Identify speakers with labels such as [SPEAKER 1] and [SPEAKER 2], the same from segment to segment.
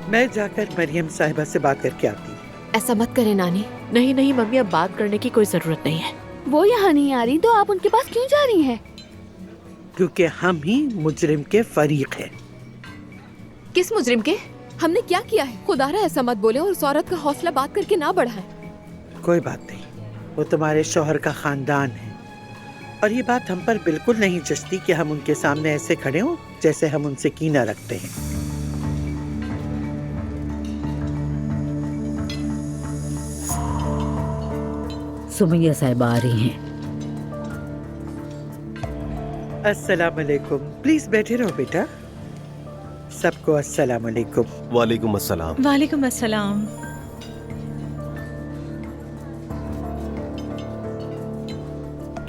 [SPEAKER 1] मैं जाकर मरियम साहिबा से बात करके आती हूँ।
[SPEAKER 2] ऐसा मत करें नानी।
[SPEAKER 3] नहीं नहीं मम्मी, अब बात करने की कोई जरूरत नहीं है।
[SPEAKER 4] वो यहाँ नहीं आ रही तो आप उनके पास क्यों जा रही हैं?
[SPEAKER 1] क्योंकि हम ही मुजरिम के फरीक हैं।
[SPEAKER 2] किस मुजरिम के? हमने क्या किया है? खुदारा ऐसा मत बोले और उस औरत का हौसला बात करके ना बढ़ाएं।
[SPEAKER 1] कोई बात नहीं, वो तुम्हारे शौहर का खानदान है और ये बात हम पर बिल्कुल नहीं जचती कि हम उनके सामने ऐसे खड़े हों जैसे हम उनसे कीना रखते हैं।
[SPEAKER 5] सुमैया साहिबा आ रही हैं।
[SPEAKER 1] अस्सलाम वालेकुम। प्लीज बैठे रहो बेटा। सबको अस्सलाम वालेकुम।
[SPEAKER 6] वालेकुम अस्सलाम।
[SPEAKER 3] वालेकुम अस्सलाम।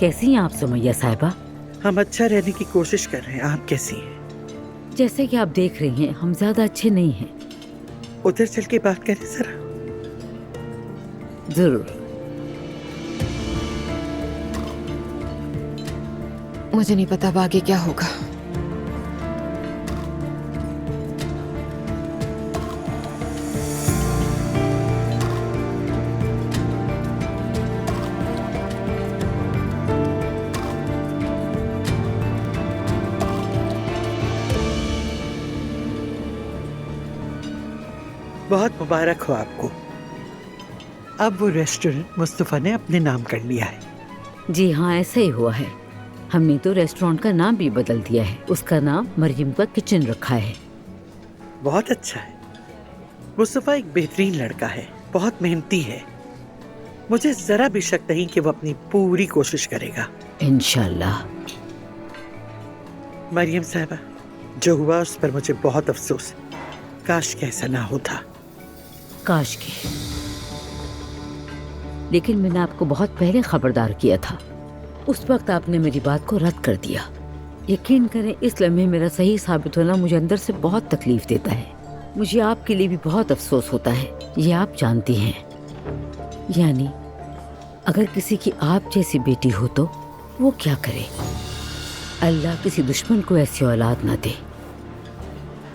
[SPEAKER 5] कैसी हैं आप सुमैया साहिबा?
[SPEAKER 1] हम अच्छा रहने की कोशिश कर रहे हैं। आप कैसी हैं?
[SPEAKER 5] जैसे कि आप देख रही हैं, हम ज्यादा अच्छे नहीं हैं।
[SPEAKER 1] उधर चल के बात करें जरा।
[SPEAKER 5] जरूर।
[SPEAKER 2] मुझे नहीं पता अब आगे क्या होगा।
[SPEAKER 1] बहुत मुबारक हो आपको। अब वो रेस्टोरेंट मुस्तफा ने अपने नाम कर लिया है।
[SPEAKER 5] जी हाँ, ऐसा ही हुआ है। हमने तो रेस्टोरेंट का नाम भी बदल दिया है। उसका नाम मरियम का किचन रखा है।
[SPEAKER 1] बहुत अच्छा है। मुस्तफा एक बेहतरीन लड़का है, बहुत मेहनती है। मुझे जरा भी शक नहीं कि वो अपनी पूरी कोशिश करेगा।
[SPEAKER 5] इंशाल्लाह।
[SPEAKER 1] मरियम साहबा, जो हुआ उस पर मुझे बहुत अफसोस है। काश कि ऐसा ना होता।
[SPEAKER 5] काश के। लेकिन मैंने आपको बहुत पहले खबरदार किया था। उस वक्त आपने मेरी बात को रद्द कर दिया। यकीन करें, इस लम्हे मेरा सही साबित होना मुझे अंदर से बहुत तकलीफ देता है। मुझे आपके लिए भी बहुत अफसोस होता है, ये आप जानती हैं। यानी अगर किसी की आप जैसी बेटी हो तो वो क्या करे? अल्लाह किसी दुश्मन को ऐसी औलाद ना दे।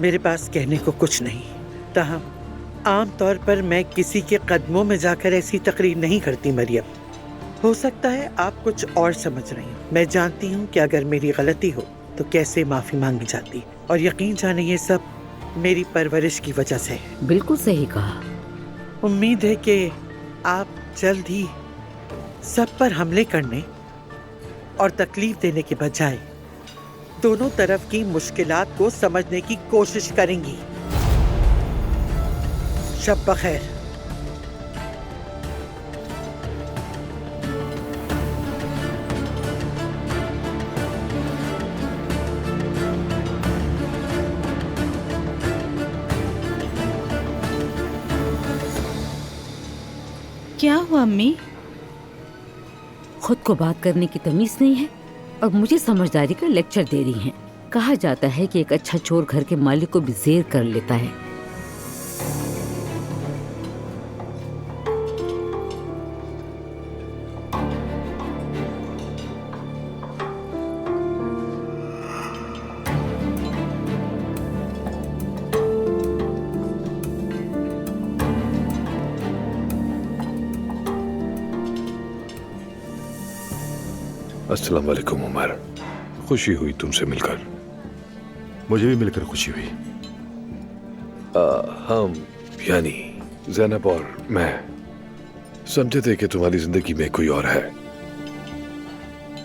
[SPEAKER 1] मेरे पास कहने को कुछ नहीं, ताहम आम तौर पर मैं किसी के कदमों में जाकर ऐसी तकरीर नहीं करती मरियम। हो सकता है आप कुछ और समझ रही हो। मैं जानती हूँ कि अगर मेरी गलती हो तो कैसे माफ़ी मांगी जाती, और यकीन जाने ये सब मेरी परवरिश की वजह से है।
[SPEAKER 5] बिल्कुल सही कहा।
[SPEAKER 1] उम्मीद है कि आप जल्द ही सब पर हमले करने और तकलीफ देने के बजाय दोनों तरफ की मुश्किलात को समझने की कोशिश करेंगी। शब बखैर।
[SPEAKER 3] क्या हुआ अम्मी?
[SPEAKER 5] खुद को बात करने की तमीज नहीं है और मुझे समझदारी का लेक्चर दे रही हैं। कहा जाता है कि एक अच्छा चोर घर के मालिक को भी जेर कर लेता है।
[SPEAKER 7] अस्सलाम वालेकुम उमर। खुशी हुई तुमसे मिलकर।
[SPEAKER 8] मुझे भी मिलकर खुशी हुई।
[SPEAKER 7] हम यानी ज़ैनब और मैं समझे थे कि तुम्हारी जिंदगी में कोई और है।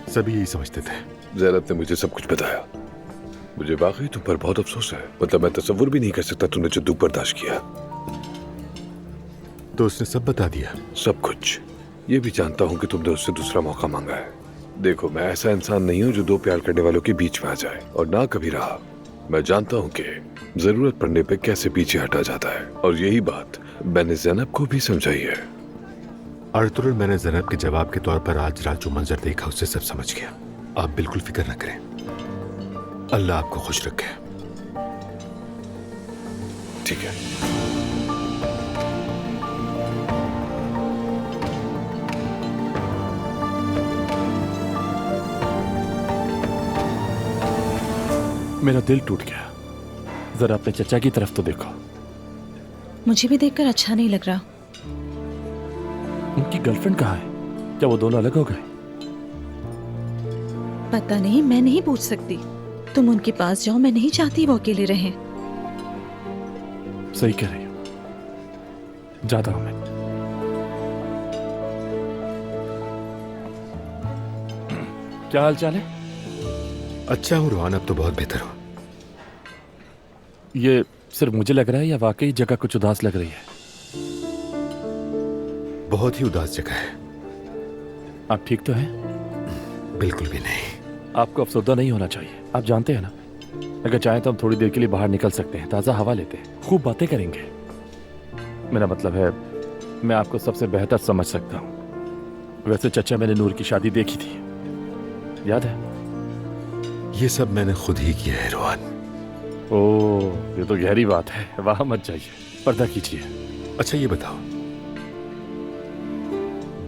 [SPEAKER 8] सभी यही समझते थे।
[SPEAKER 7] ज़ैनब ने मुझे सब कुछ बताया। मुझे वाकई तुम पर बहुत अफसोस है। मतलब मैं तसव्वुर भी नहीं कर सकता तुमने जो दुख बर्दाश्त किया।
[SPEAKER 8] तो उसने सब बता दिया?
[SPEAKER 7] सब कुछ। ये भी जानता हूँ कि तुमने उससे दूसरा मौका मांगा है। देखो, मैं ऐसा इंसान नहीं हूँ जो दो प्यार करने वालों के बीच में आ जाए, और ना कभी रहा। मैं जानता हूँ कि जरूरत पड़ने पे कैसे पीछे हटा जाता है, और यही बात मैंने ज़ैनब को भी समझाई है।
[SPEAKER 8] अर्तुगरुल, मैंने ज़ैनब के जवाब के तौर पर आज रात जो मंजर देखा उससे सब समझ गया। आप बिल्कुल फिक्र न करें। अल्लाह आपको खुश रखे।
[SPEAKER 7] ठीक है।
[SPEAKER 9] मेरा दिल टूट गया। जरा अपने चचा की तरफ तो देखो।
[SPEAKER 3] मुझे भी देखकर अच्छा नहीं लग रहा।
[SPEAKER 6] उनकी गर्लफ्रेंड कहाँ है? क्या वो दोनों अलग हो गए?
[SPEAKER 3] पता नहीं, मैं नहीं पूछ सकती। तुम उनके पास जाओ, मैं नहीं चाहती वो अकेले रहें।
[SPEAKER 6] सही कह रही हो, जाता हूं मैं। क्या हाल चाल है?
[SPEAKER 8] अच्छा हूँ रोहन, अब तो बहुत बेहतर हो।
[SPEAKER 6] ये सिर्फ मुझे लग रहा है या वाकई जगह कुछ उदास लग रही है?
[SPEAKER 8] बहुत ही उदास जगह है।
[SPEAKER 6] आप ठीक तो हैं?
[SPEAKER 8] बिल्कुल भी नहीं।
[SPEAKER 6] आपको अफसरदा नहीं होना चाहिए। आप जानते हैं ना, अगर चाहें तो हम थोड़ी देर के लिए बाहर निकल सकते हैं, ताज़ा हवा लेते हैं, खूब बातें करेंगे। मेरा मतलब है, मैं आपको सबसे बेहतर समझ सकता हूँ। वैसे चचा, मैंने नूर की शादी देखी थी, याद है?
[SPEAKER 8] ये सब मैंने खुद ही किया है रोहन।
[SPEAKER 6] ओह, ये तो गहरी बात है। वहां मत जाइए, पर्दा कीजिए।
[SPEAKER 8] अच्छा ये बताओ,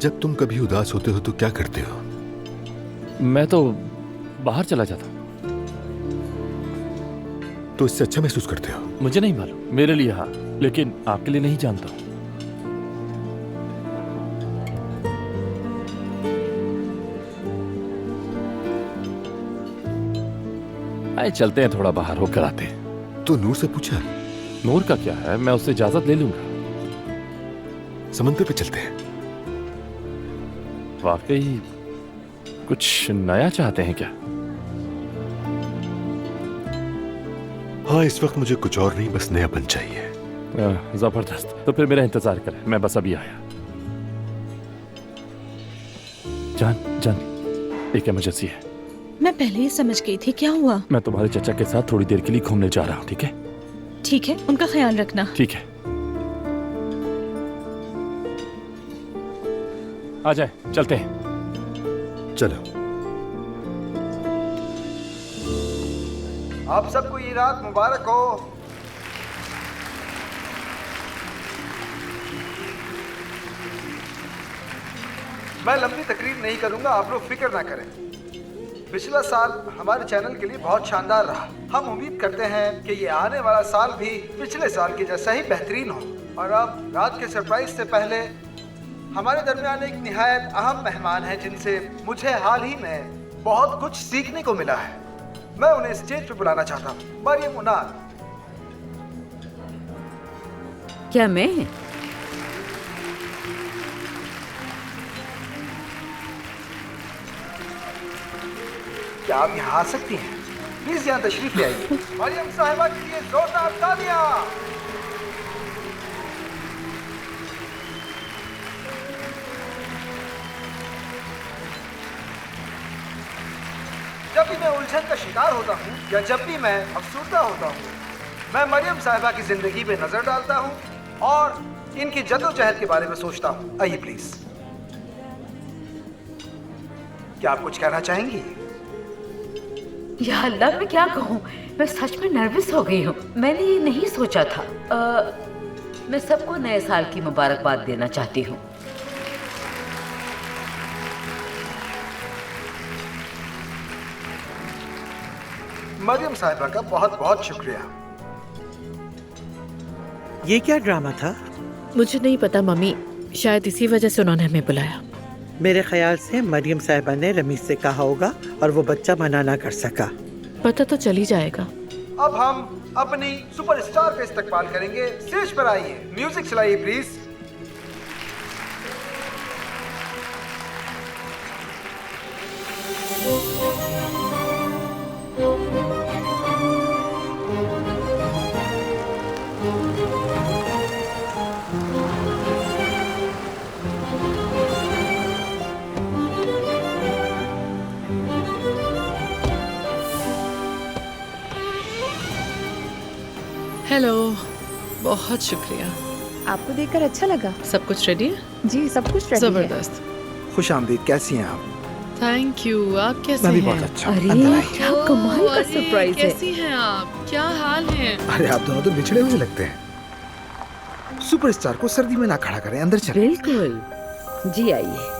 [SPEAKER 8] जब तुम कभी उदास होते हो तो क्या करते हो?
[SPEAKER 6] मैं तो बाहर चला जाता।
[SPEAKER 8] तो इससे अच्छा महसूस करते हो?
[SPEAKER 6] मुझे नहीं मालूम, मेरे लिए हाँ, लेकिन आपके लिए नहीं जानता हूं। आए चलते हैं, थोड़ा बाहर होकर आते हैं।
[SPEAKER 8] तो नूर से पूछा?
[SPEAKER 6] नूर का क्या है, मैं उससे इजाजत ले लूंगा।
[SPEAKER 8] समंदर पे चलते हैं।
[SPEAKER 6] वाकई कुछ नया चाहते हैं क्या?
[SPEAKER 8] हाँ, इस वक्त मुझे कुछ और नहीं, बस नयापन चाहिए।
[SPEAKER 6] जबरदस्त। तो फिर मेरा इंतजार करें, मैं बस अभी आया। जान जान, एक इमरजेंसी है।
[SPEAKER 3] मैं पहले ही समझ गई थी। क्या हुआ?
[SPEAKER 6] मैं तुम्हारे चचा के साथ थोड़ी देर के लिए घूमने जा रहा हूँ, ठीक है?
[SPEAKER 3] ठीक है, उनका ख्याल रखना।
[SPEAKER 6] ठीक है, आ जाए, चलते हैं।
[SPEAKER 8] चलो।
[SPEAKER 9] आप सबको ये रात मुबारक हो। मैं लंबी तकरीर नहीं करूंगा, आप लोग फिक्र ना करें। पिछला साल हमारे चैनल के लिए बहुत शानदार रहा। हम उम्मीद करते हैं कि ये आने वाला साल भी पिछले साल के जैसा ही बेहतरीन हो। और अब रात के सरप्राइज से पहले हमारे दरमियान एक निहायत अहम मेहमान है जिनसे मुझे हाल ही में बहुत कुछ सीखने को मिला है। मैं उन्हें स्टेज पे बुलाना चाहता हूँ। मरियम उनार।
[SPEAKER 5] क्या मैं?
[SPEAKER 9] क्या आप यहाँ आ सकती हैं? प्लीज यहाँ तशरीफ ले आइए। मरियम साहिबा के लिए जोरदार तालियां। जब भी मैं उलझन का शिकार होता हूँ या जब भी मैं अफसुर्दा होता हूँ, मैं मरियम साहिबा की जिंदगी पे नजर डालता हूँ और इनकी जद्दोजहद के बारे में सोचता हूँ। आइए प्लीज। क्या आप कुछ कहना चाहेंगी?
[SPEAKER 5] या अल्लाह, मैं क्या कहूँ, मैं सच में नर्वस हो गई हूँ। मैंने ये नहीं सोचा था। मैं सबको नए साल की मुबारकबाद देना चाहती हूँ।
[SPEAKER 9] मरियम साहिबा का बहुत बहुत शुक्रिया।
[SPEAKER 1] ये क्या ड्रामा था?
[SPEAKER 3] मुझे नहीं पता मम्मी, शायद इसी वजह से उन्होंने हमें बुलाया।
[SPEAKER 1] मेरे ख्याल से मरियम साहिबा ने रमीज से कहा होगा और वो बच्चा मना ना कर सका।
[SPEAKER 3] पता तो चल ही जाएगा।
[SPEAKER 9] अब हम अपनी सुपरस्टार का इस्तकबाल करेंगे। स्टेज पर आइए, म्यूजिक चलाइए प्लीज।
[SPEAKER 10] हेलो, बहुत शुक्रिया।
[SPEAKER 2] आपको देखकर अच्छा लगा।
[SPEAKER 10] सब कुछ रेडी है?
[SPEAKER 2] जी, सब कुछ रेडी है।
[SPEAKER 10] जबरदस्त।
[SPEAKER 9] खुश आमदीद। कैसी हैं आप?
[SPEAKER 10] Thank you. आप कैसे
[SPEAKER 9] मैं भी
[SPEAKER 10] हैं?
[SPEAKER 9] बहुत अच्छा हूं।
[SPEAKER 5] अरे
[SPEAKER 9] अंदर आइए।
[SPEAKER 5] क्या कमाल का
[SPEAKER 10] अरे,
[SPEAKER 5] सरप्राइज है।
[SPEAKER 10] कैसी हैं आप? क्या हाल है?
[SPEAKER 9] अरे आप दोनों तो बिछड़े हुए लगते हैं। सुपरस्टार को सर्दी में ना खड़ा करें, अंदर चलें।
[SPEAKER 5] बिल्कुल, जी आइए।